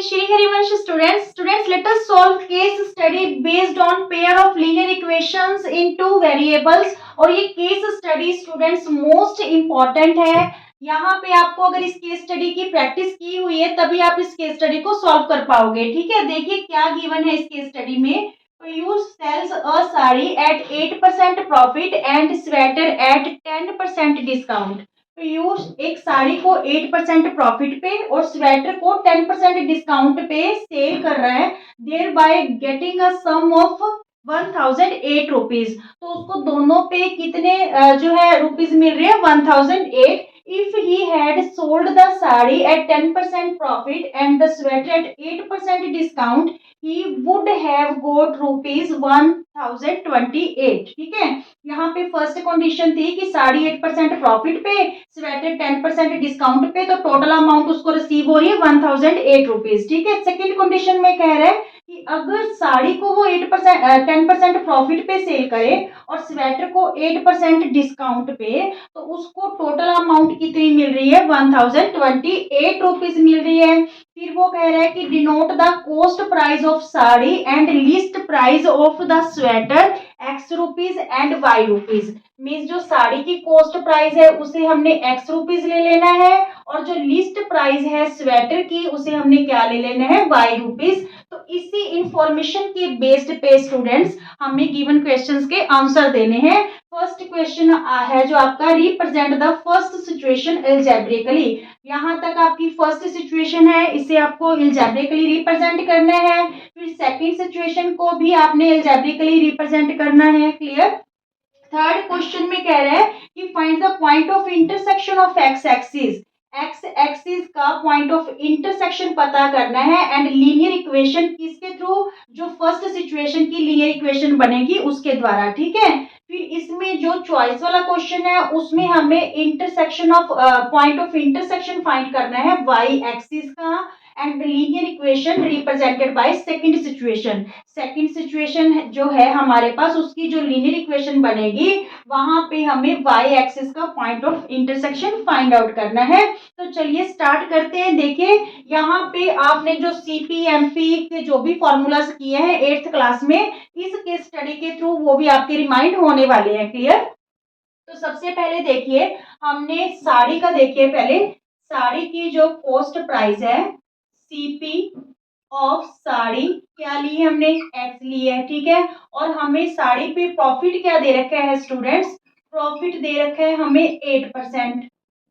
Shri Harivansh students, let us solve case study based on pair of linear equations in two variables. और ये case study students most important है। यहाँ पे आपको अगर इस केस स्टडी की प्रैक्टिस की हुई है तभी आप इस केस स्टडी को सॉल्व कर पाओगे। ठीक है, देखिए क्या गिवन है इस केस स्टडी में। Piyush sells a sari at 8% profit and sweater at 10% discount. Piyush एक साड़ी को 8% प्रॉफिट पे और स्वेटर को 10% डिस्काउंट पे सेल कर रहा है, thereby getting a sum of 1008 rupees. तो उसको दोनों पे कितने जो है रुपीज मिल रहे हैं 1008। If he had sold the sari at 10% profit and the sweater at 8% discount he would have got rupees 1028। ठीक है, यहाँ पे फर्स्ट कंडीशन थी कि साड़ी 8% प्रॉफिट पे, स्वेटर 10% डिस्काउंट पे, तो टोटल अमाउंट उसको रिसीव हो रही है 1008 रुपीज। ठीक है, सेकंड कंडीशन में कह रहा है कि अगर साड़ी को वो 10% प्रॉफिट पे सेल करे और स्वेटर को 8% डिस्काउंट पे, तो उसको टोटल अमाउंट कितनी मिल रही है 1028 रुपीज मिल रही है। फिर वो कह रहा है कि denote the cost price of sari and list price of the sweater x rupees and y rupees. Means जो साड़ी की कॉस्ट प्राइस है उसे हमने एक्स रुपीज ले लेना है और जो लिस्ट प्राइस है स्वेटर की उसे हमने क्या ले लेना है वाई रुपीज। तो इसी इंफॉर्मेशन के बेस्ड पे स्टूडेंट्स हमें गिवन क्वेश्चंस के आंसर देने हैं। फर्स्ट क्वेश्चन है जो आपका represent the first situation algebraically. यहाँ तक आपकी फर्स्ट सिचुएशन है, इसे आपको एल्जेब्रिकली रिप्रेजेंट करना है। फिर सेकंड सिचुएशन को भी आपने एल्जेब्रिकली रिप्रेजेंट करना है। क्लियर। थर्ड क्वेश्चन में कह रहा है कि find the point of intersection of X axis. X axis का पॉइंट ऑफ इंटरसेक्शन पता करना है एंड लीनियर इक्वेशन किसके थ्रू, जो फर्स्ट सिचुएशन की लीनियर इक्वेशन बनेगी उसके द्वारा। ठीक है, फिर इसमें जो चॉइस वाला क्वेश्चन है उसमें हमें intersection of point of intersection find करना है वाई एक्सिस का and linear equation represented by second situation. Second situation जो है हमारे पास उसकी जो लीनियर इक्वेशन बनेगी वहां पे हमें वाई एक्सिस का point of intersection find out करना है। तो चलिए स्टार्ट करते हैं। देखिए यहाँ पे आपने जो सीपीएमपी के जो भी फॉर्मूलाज किए हैं 8th क्लास में, इस केस स्टडी के थ्रू वो भी आपके रिमाइंड होने वाले हैं। क्लियर। तो सबसे पहले देखिए हमने साड़ी का, देखिए पहले साड़ी की जो कॉस्ट प्राइस है सीपी ऑफ साड़ी क्या ली है हमने, एक्स ली है। ठीक है, और हमें साड़ी पे प्रॉफिट क्या दे रखा है स्टूडेंट्स, प्रॉफिट दे रखा है हमें 8%।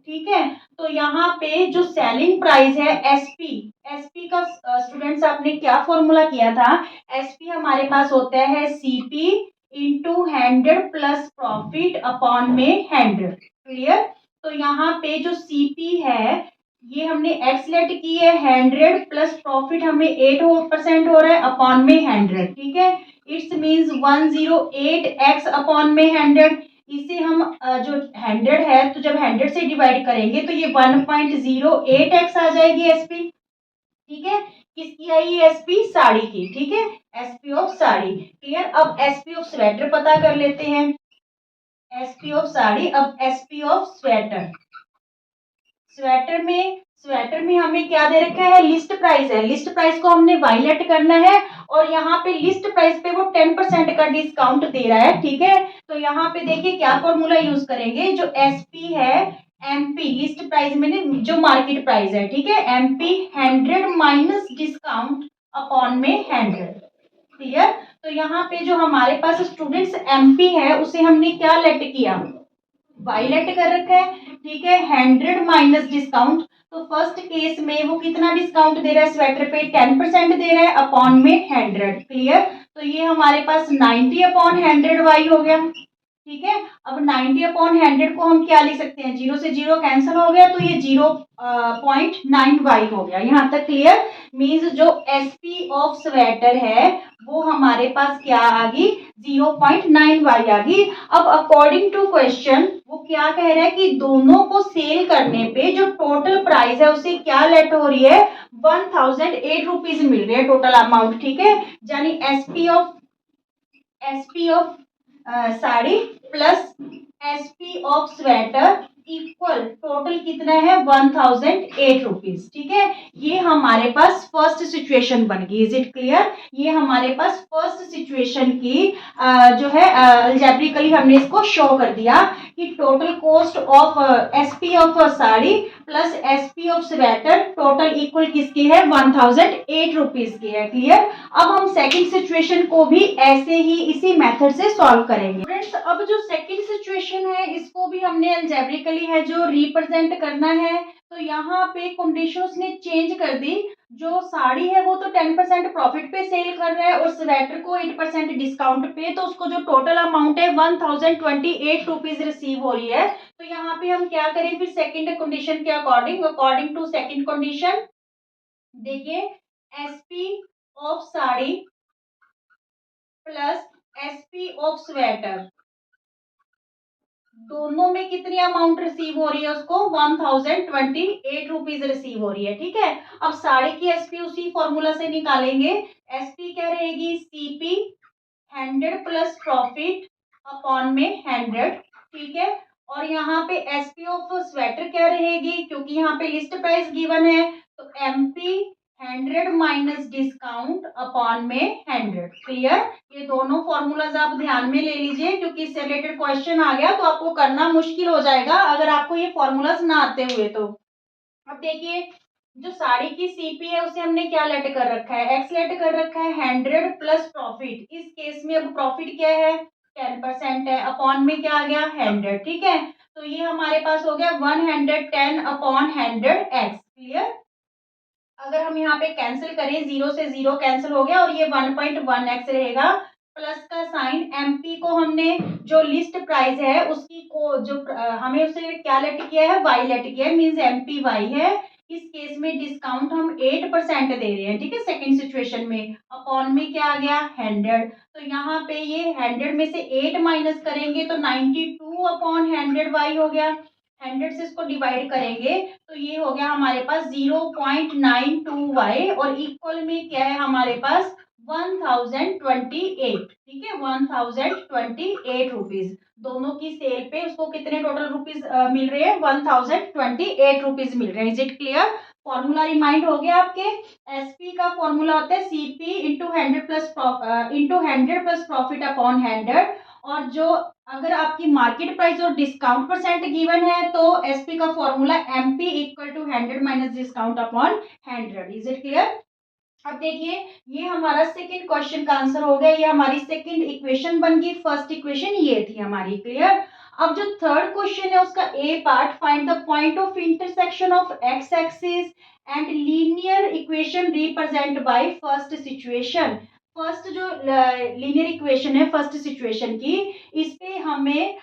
ठीक है, तो यहाँ पे जो सेलिंग प्राइस है एसपी, एसपी का स्टूडेंट्स आपने क्या फॉर्मूला किया था, एसपी हमारे पास होता है CP into 100 plus profit upon में 100। क्लियर। तो यहाँ पे जो सीपी है ये हमने एक्स लेट की है, 100 प्लस प्रॉफिट हमें 8% हो रहा है अपॉन में 100। ठीक है, इट्स मीन्स 108 एक्स अपॉन में 100। इसे हम जो 100 है तो जब 100 से डिवाइड करेंगे तो ये 1.08 एक्स आ जाएगी एसपी। ठीक है, किसकी आई ये एसपी, साड़ी की। ठीक है, एसपी ऑफ साड़ी। क्लियर। अब एसपी ऑफ स्वेटर पता कर लेते हैं। एसपी ऑफ साड़ी, अब एसपी ऑफ स्वेटर। स्वेटर में हमें क्या दे रखा है, लिस्ट प्राइस है। लिस्ट प्राइस को हमने वायलेट करना है और यहाँ पे लिस्ट प्राइस पे वो 10% का डिस्काउंट दे रहा है। ठीक है, तो यहाँ पे देखिए क्या फॉर्मूला यूज करेंगे, जो एसपी है एमपी लिस्ट प्राइस में जो मार्केट प्राइस है। ठीक है, एमपी 100 माइनस डिस्काउंट अपॉन में 100। क्लियर। तो यहाँ पे जो हमारे पास स्टूडेंट्स एमपी है उसे हमने क्या लेट किया, वायलेट कर रखा है। ठीक है, 100 माइनस डिस्काउंट, तो फर्स्ट केस में वो कितना डिस्काउंट दे रहा है, स्वेटर पे 10% दे रहा है अपॉन में 100। क्लियर। तो ये हमारे पास 90 अपॉन 100 वाई हो गया। ठीक है, अब 90 अपॉन 100 को हम क्या लिख सकते हैं, 0 से 0 कैंसिल हो गया तो ये 0.9 वाई हो गया। यहाँ तक क्लियर। मीन्स जो एसपी ऑफ स्वेटर है वो हमारे पास क्या आ गई, 0.9 वाई आ गई। अब अकॉर्डिंग टू क्वेश्चन वो क्या कह रहा है कि दोनों को सेल करने पे जो टोटल प्राइस है उसे क्या लेट हो रही है, 1008 रुपीज मिल रही है टोटल अमाउंट। ठीक है, यानी SP of sari plus SP of sweater equal total कितना है 1008 रुपीज। ठीक है, ये हमारे पास फर्स्ट सिचुएशन बन गई। Is it clear? ये हमारे पास फर्स्ट सिचुएशन की जो है अलजेब्रिकली हमने इसको शो कर दिया कि total cost of SP of sari plus SP of sweater total equal किसकी है 1008 रुपीज की है। क्लियर? अब हम सेकंड सिचुएशन को भी ऐसे ही इसी मेथड से सॉल्व करेंगे। फ्रेंड्स, अब जो सेकंड सिचुएशन है इसको भी हमने अलजेब्रिकली है जो रिप्रेजेंट करना है। तो यहाँ पे कंडीशंस ने चेंज कर दी। जो साड़ी है वो तो 10% प्रॉफिट पे सेल कर रहा है और स्वेटर को 8% डिस्काउंट पे, तो उसको जो टोटल अमाउंट है 1028 रुपीज रिसीव हो रही है। तो यहाँ पे हम क्या करें फिर सेकंड कंडीशन के according, according to second condition देखिए, SP of sari plus SP of sweater दोनों में कितनी अमाउंट रिसीव हो रही है उसको 1028 रुपीज रिसीव हो रही है। ठीक है, अब साड़ी की एसपी उसी फॉर्मूला से निकालेंगे। एसपी क्या रहेगी सीपी 100 प्लस प्रॉफिट अपॉन में 100। ठीक है, और यहाँ पे एसपी ऑफ स्वेटर क्या रहेगी, क्योंकि यहाँ पे लिस्ट प्राइस गिवन है तो एमपी 100 माइनस डिस्काउंट अपॉन में 100। क्लियर? ये दोनों फॉर्मूलाज आप ध्यान में ले लीजिए क्योंकि इससे रिलेटेड क्वेश्चन आ गया तो आपको करना मुश्किल हो जाएगा अगर आपको ये फॉर्मूलाज ना आते हुए तो। अब देखिए, जो साड़ी की सीपी है उसे हमने क्या लेट कर रखा है, एक्स लेट कर रखा है 100 प्लस प्रॉफिट। इस केस में अब प्रॉफिट क्या है 10% है, अपॉन में क्या आ गया 100। ठीक है, तो ये हमारे पास हो गया 110 अपॉन 100 एक्स। क्लियर? अगर हम यहाँ पे कैंसिल करें, जीरो से जीरो कैंसिल हो गया और ये 1.1x रहेगा। प्लस का साइन, एमपी को हमने जो लिस्ट प्राइस है उसकी को जो हमें उसे क्या लेट किया है वाई लेट किया है, मीन्स एमपी वाई है। इस केस में डिस्काउंट हम 8% दे रहे हैं। ठीक है, सेकंड सिचुएशन में अपॉन में क्या आ गया 100। तो यहाँ पे ये 100 में से 8 माइनस करेंगे तो 92 अपॉन 100 वाई हो गया। 100 से इसको डिवाइड करेंगे तो ये हो गया हमारे पास 0.92y और इक्वल में क्या है हमारे पास 1028। ठीक है, 1028 रुपीज। दोनों की सेल पे उसको कितने टोटल रुपीज मिल रहे हैं 1028 रुपीज मिल रहे हैं। Is it clear? Formula remind हो गया आपके। एसपी का फॉर्मूला होता है CP into 100 plus profit upon 100। और जो अगर आपकी मार्केट प्राइस और डिस्काउंट परसेंट गिवन है तो एसपी का formula MP equal to 100 minus discount upon 100। Is it clear? अब देखिए, ये हमारा सेकंड क्वेश्चन का आंसर हो गया। ये हमारी सेकंड इक्वेशन बन गई, फर्स्ट इक्वेशन ये थी हमारी। क्लियर? अब जो थर्ड क्वेश्चन है उसका A part, find the point of intersection of X axis and linear equation represent by first situation. First जो लीनियर इक्वेशन है फर्स्ट सिचुएशन की, इस पे हमें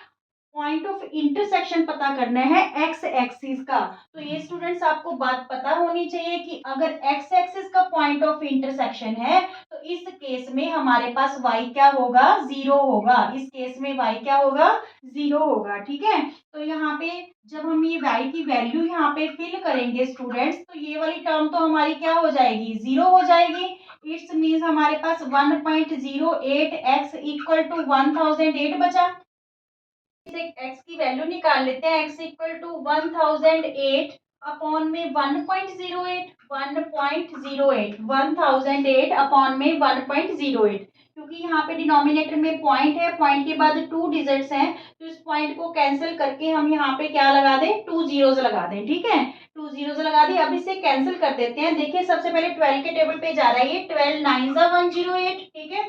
पॉइंट ऑफ इंटरसेक्शन पता करना है एक्स एक्सिस का। तो ये स्टूडेंट्स आपको बात पता होनी चाहिए कि अगर एक्स एक्सिस का पॉइंट ऑफ इंटरसेक्शन है तो इस केस में हमारे पास y क्या होगा 0 होगा। इस केस में y क्या होगा 0 होगा। ठीक है, तो यहाँ पे जब हम ये y की वैल्यू यहाँ पे फिल करेंगे स्टूडेंट्स तो ये वाली टर्म तो हमारी क्या हो जाएगी 0 हो जाएगी। इट्स मीन्स हमारे पास 1.08x इक्वल टू 1008 बचा। x की वैल्यू निकाल लेते हैं, x इक्वल टू 1008 अपॉन में 1.08 1008 अपॉन में 1.08। क्योंकि यहाँ पे डिनोमिनेटर में पॉइंट है, पॉइंट के बाद 2 डिजिट्स हैं तो इस पॉइंट को कैंसिल करके हम यहाँ पे क्या लगा दें 2 जीरोस लगा दें। ठीक है, 2 जीरोस लगा दी। अब इसे कैंसिल कर देते हैं। देखिए, सबसे पहले 12 के टेबल पे जा रहा है, ये 12 9 जा 108। ठीक है,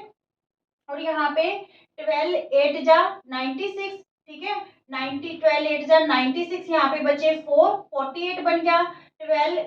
और यहाँ पे 12 8 जा 96। ठीक है, 12 8 जा 96, यहाँ पे बचे 4 48 बन गया। 12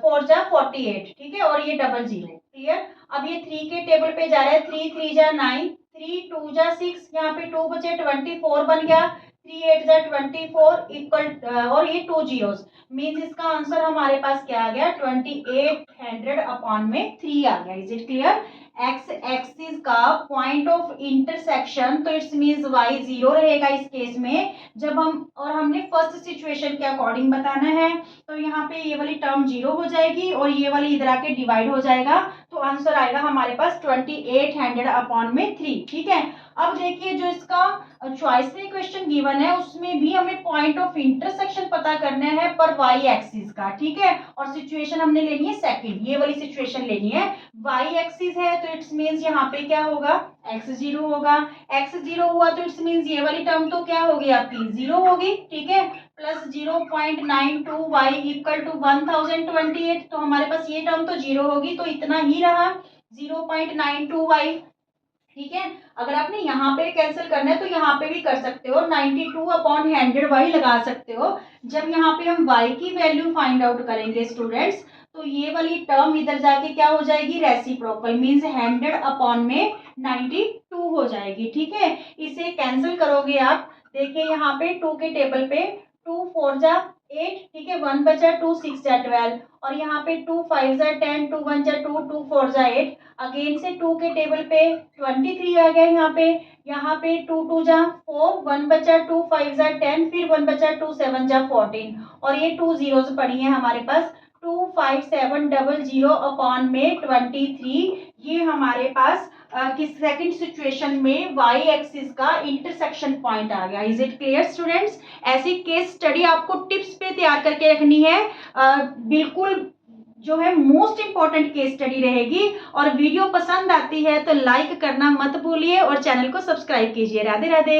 4 जा 48। ठीक है, और ये डबल जीरो। क्लियर? अब ये 3 के टेबल पे जा रहा है, 3 3 जा 9, 3 2 जा 6, यहाँ पे 2 बचे 24 बन गया। 3 8 जा 24 इक्वल और ये 2 जीरोस, मीन्स इसका आंसर हमारे पास क्या आ गया 2800 अपॉन में 3 आ गया। Is it clear? X axis का पॉइंट ऑफ इंटरसेक्शन तो इट्स मींस y 0 रहेगा इस केस में जब हम, और हमने फर्स्ट सिचुएशन के अकॉर्डिंग बताना है। तो यहाँ पे ये वाली टर्म 0 हो जाएगी और ये वाली इधर आके डिवाइड हो जाएगा तो आंसर आएगा हमारे पास 2800 अपॉन में 3। ठीक है, अब देखिए जो इसका चॉइस में क्वेश्चन गिवन है उसमें भी हमें पॉइंट ऑफ इंटरसेक्शन पता करना है पर वाई एक्सिस का, ठीक है। और सिचुएशन हमने लेनी है सेकंड, ये वाली सिचुएशन लेनी है। वाई एक्सिस है तो इट्स मींस यहाँ पे क्या होगा, एक्स जीरो होगा। एक्स जीरो हुआ तो इट्स मींस ये वाली टर्म तो क्या होगी आपकी, जीरो होगी, ठीक है। प्लस 0.92 वाई इक्वल टू 1028, तो हमारे पास ये टर्म तो जीरो होगी, तो इतना ही रहा 0.92 वाई, ठीक है। अगर आपने यहाँ पे कैंसिल करना है तो यहाँ पे भी कर सकते हो, 92/100 y लगा सकते हो। जब यहाँ पे हम y की वैल्यू फाइंड आउट करेंगे स्टूडेंट्स, तो ये वाली टर्म इधर जाके क्या हो जाएगी, रेसिप्रोकल, मींस 100 में 92 हो जाएगी, ठीक है। इसे कैंसिल करोगे आप, देखिए यहाँ पे 2 के टेबल पे 2 4 जा 8, ठीक है, 1 बचा 2 6 जा 12, और यहाँ पे 2 5 जा 10, 2 1 जा 2, 2 4 जा 8, अगेन से 2 के टेबल पे 23 आ गया यहाँ पे 2 2 जा 4, 1 बचा 2 5 जा 10, फिर 1 बचा 2 7 जा 14, और ये 2 जीरोस पड़ी है हमारे पास, 25700 अपॉन में 23, ये हमारे पास किस सेकंड सिचुएशन में वाई एक्सिस का इंटरसेक्शन पॉइंट आ गया। Is it clear students? ऐसी केस स्टडी आपको टिप्स पे तैयार करके रखनी है, बिल्कुल जो है मोस्ट इंपॉर्टेंट केस स्टडी रहेगी। और वीडियो पसंद आती है तो लाइक करना मत भूलिए और चैनल को सब्सक्राइब कीजिए। राधे राधे।